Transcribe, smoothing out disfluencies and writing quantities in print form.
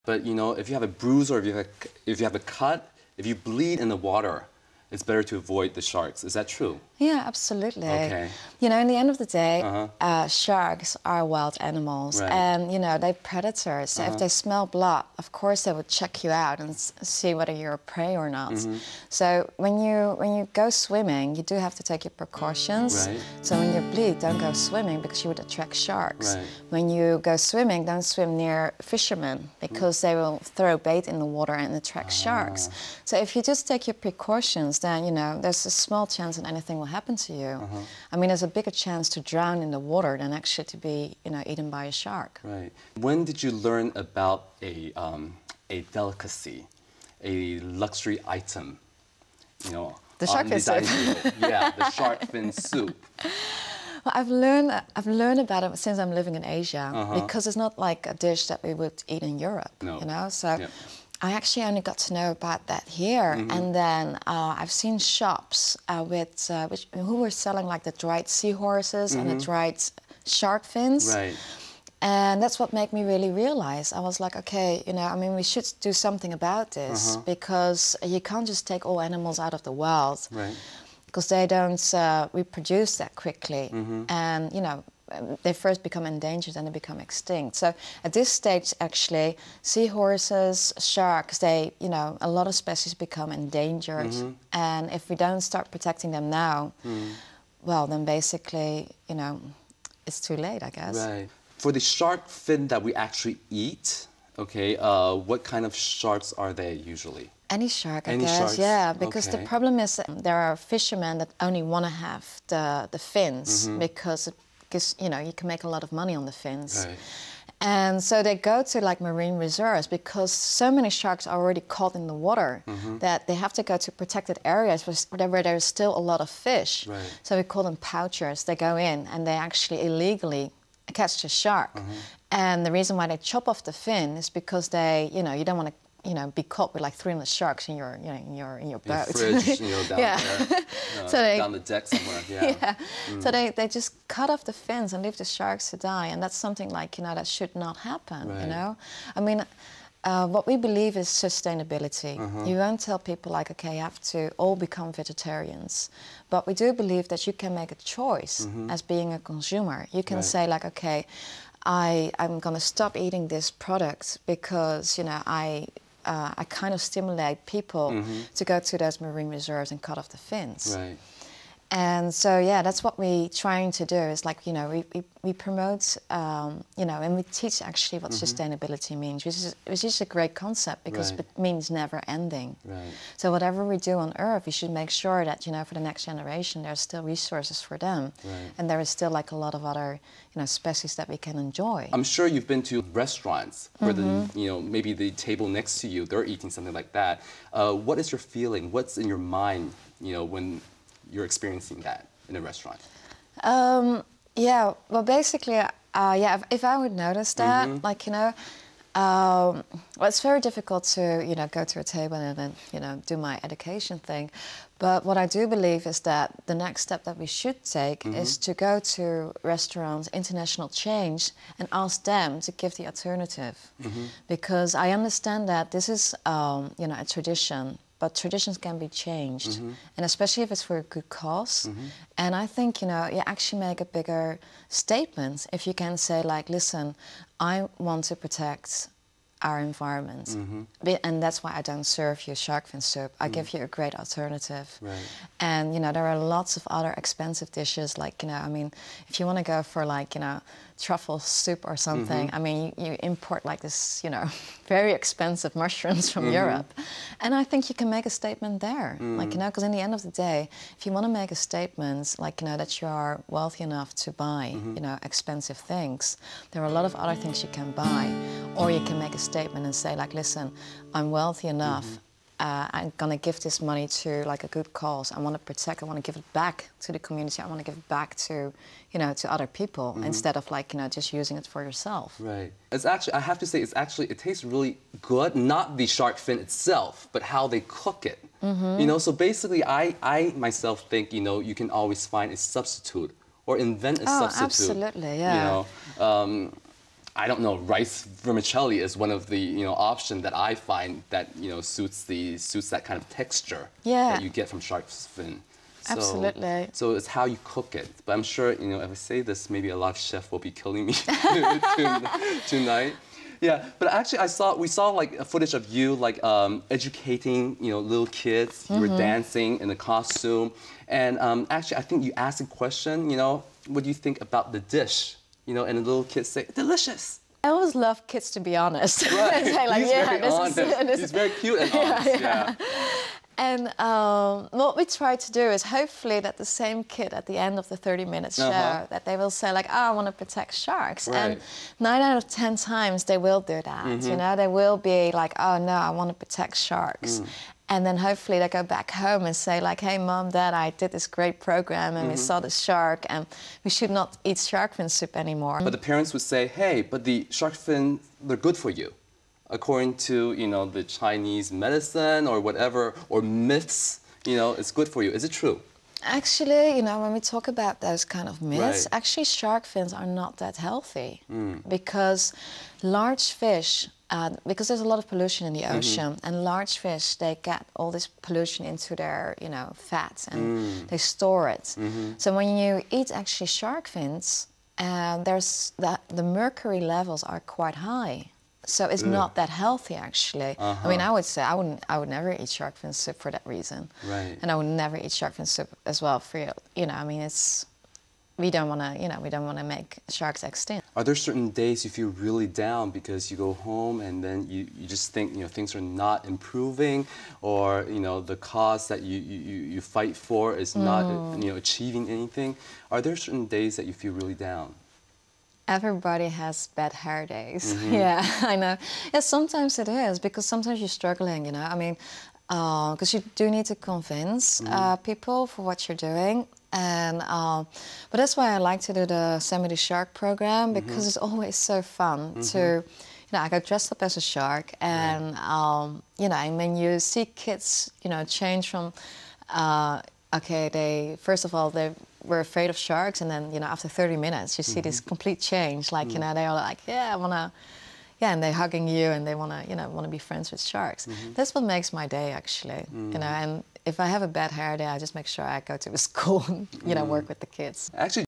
But you know, if you have a bruise or if you have a cut, if you bleed in the water, it's better to avoid the sharks. Is that true? Yeah, absolutely. Okay. You know, in the end of the day, sharks are wild animals, Right. and you know they're predators. So if they smell blood, of course they would check you out and see whether you're a prey or not. So when you go swimming, you do have to take your precautions. Right. So when you bleed, don't go swimming because you would attract sharks. Right. When you go swimming, don't swim near fishermen because they will throw bait in the water and attract sharks. So if you just take your precautions, then you know there's a small chance that anything will happen to you. I mean, there's a bigger chance to drown in the water than actually to be, you know, eaten by a shark. Right. When did you learn about a delicacy, a luxury item? You know, the shark fin soup. Yeah, the shark fin soup. Well, I've learned about it since I'm living in Asia because it's not like a dish that we would eat in Europe. No. You know, so. Yep. I actually only got to know about that here, and then I've seen shops who were selling like the dried seahorses and the dried shark fins. Right. And that's what made me really realize. I was like, okay, you know, I mean, we should do something about this because you can't just take all animals out of the wild, right? Because they don't reproduce that quickly, and you know. They first become endangered and they become extinct. So at this stage, actually, seahorses, sharks, you know, a lot of species become endangered. And if we don't start protecting them now, well, then basically, you know, it's too late, I guess. Right. For the shark fin that we actually eat, okay, what kind of sharks are they usually? Any shark, I guess, sharks? Yeah, because the problem is that there are fishermen that only want to have the fins because you know, you can make a lot of money on the fins. Right. And so they go to like marine reserves because so many sharks are already caught in the water that they have to go to protected areas where there's still a lot of fish. Right. So we call them poachers. They go in and they actually illegally catch the shark. And the reason why they chop off the fin is because they, you know, you don't want to, you know, be caught with like 300 sharks in your, you know, in your boat. Fridge, you know, down there, so down the deck somewhere. Yeah. So they just cut off the fins and leave the sharks to die, and that's something like, you know, that should not happen. Right. You know, I mean, what we believe is sustainability. You won't tell people like, okay, you have to all become vegetarians, but we do believe that you can make a choice as being a consumer. You can say like, okay, I'm going to stop eating this product because, you know, I kind of stimulate people to go to those marine reserves and cut off the fins. Right. And so, yeah, that's what we're trying to do. Is like, you know, we promote, you know, and we teach actually what sustainability means, which is a great concept because it means never ending. Right. So whatever we do on Earth, we should make sure that, you know, for the next generation, there's still resources for them. Right. And there is still like a lot of other, you know, species that we can enjoy. I'm sure you've been to restaurants where the, you know, maybe the table next to you, they're eating something like that. What is your feeling? What's in your mind, you know, when you're experiencing that in a restaurant? Yeah, well, basically, yeah, if I would notice that, like, you know, well, it's very difficult to, you know, go to a table and then, you know, do my education thing. But what I do believe is that the next step that we should take is to go to restaurants, international chains, and ask them to give the alternative. Because I understand that this is, you know, a tradition. But traditions can be changed, and especially if it's for a good cause. And I think, you know, you actually make a bigger statement if you can say, like, listen, I want to protect our environment. And that's why I don't serve you shark fin soup. I give you a great alternative. Right. And, you know, there are lots of other expensive dishes, like, you know, I mean, if you want to go for, like, you know, truffle soup or something, I mean, you import, like, this, you know, very expensive mushrooms from Europe. And I think you can make a statement there, like, you know, because in the end of the day, if you want to make a statement, like, you know, that you are wealthy enough to buy, you know, expensive things, there are a lot of other things you can buy. Or you can make a statement and say, like, listen, I'm wealthy enough, I'm going to give this money to, like, a good cause. I want to protect, I want to give it back to the community. I want to give it back to, you know, to other people instead of, like, you know, just using it for yourself. Right. It's actually, I have to say, it tastes really good. Not the shark fin itself, but how they cook it. You know, so basically, I myself think, you know, you can always find a substitute or invent a substitute. Absolutely, yeah. You know, I don't know, rice vermicelli is one of the, option that I find that, suits that kind of texture that you get from shark fin. So, absolutely. So it's how you cook it. But I'm sure, if I say this, maybe a lot of chefs will be killing me tonight. Yeah, but actually, we saw like a footage of you like educating, little kids. You were dancing in a costume, and actually, I think you asked a question. What do you think about the dish? And the little kids say, "Delicious." I always love kids to be honest. Right. Say like, He's very honest. He's very cute and honest. Yeah. And what we try to do is hopefully that the same kid at the end of the 30-minute show, that they will say like, oh, I want to protect sharks. Right. And 9 out of 10 times they will do that. They will be like, oh no, I want to protect sharks. And then hopefully they go back home and say like, hey, Mom, Dad, I did this great program and we saw the shark and we should not eat shark fin soup anymore. But the parents would say, hey, but the shark fin, they're good for you. According to, the Chinese medicine or whatever, or myths, it's good for you. Is it true? Actually, when we talk about those kind of myths, actually shark fins are not that healthy because large fish, because there's a lot of pollution in the ocean, and large fish, they get all this pollution into their, fat and they store it. So when you eat actually shark fins, the mercury levels are quite high. So it's not that healthy, actually. I mean, I would say I would never eat shark fin soup for that reason. Right. And I would never eat shark fin soup as well for I mean, we don't want to make sharks extinct. Are there certain days you feel really down because you go home and then you just think things are not improving, or the cause that you fight for is not achieving anything? Are there certain days that you feel really down? Everybody has bad hair days. Yeah, I know. Yeah, sometimes it is, because sometimes you're struggling, I mean, because you do need to convince people for what you're doing. And but that's why I like to do the Send Me the Shark program, because it's always so fun to, I got dressed up as a shark, and and when you see kids, change from, okay, first of all they were afraid of sharks, and then after 30 minutes you see this complete change, like they are like, yeah, I wanna. Yeah, and they're hugging you, and they wanna, wanna be friends with sharks. That's what makes my day, actually. And if I have a bad hair day, I just make sure I go to the school and, work with the kids. Actually,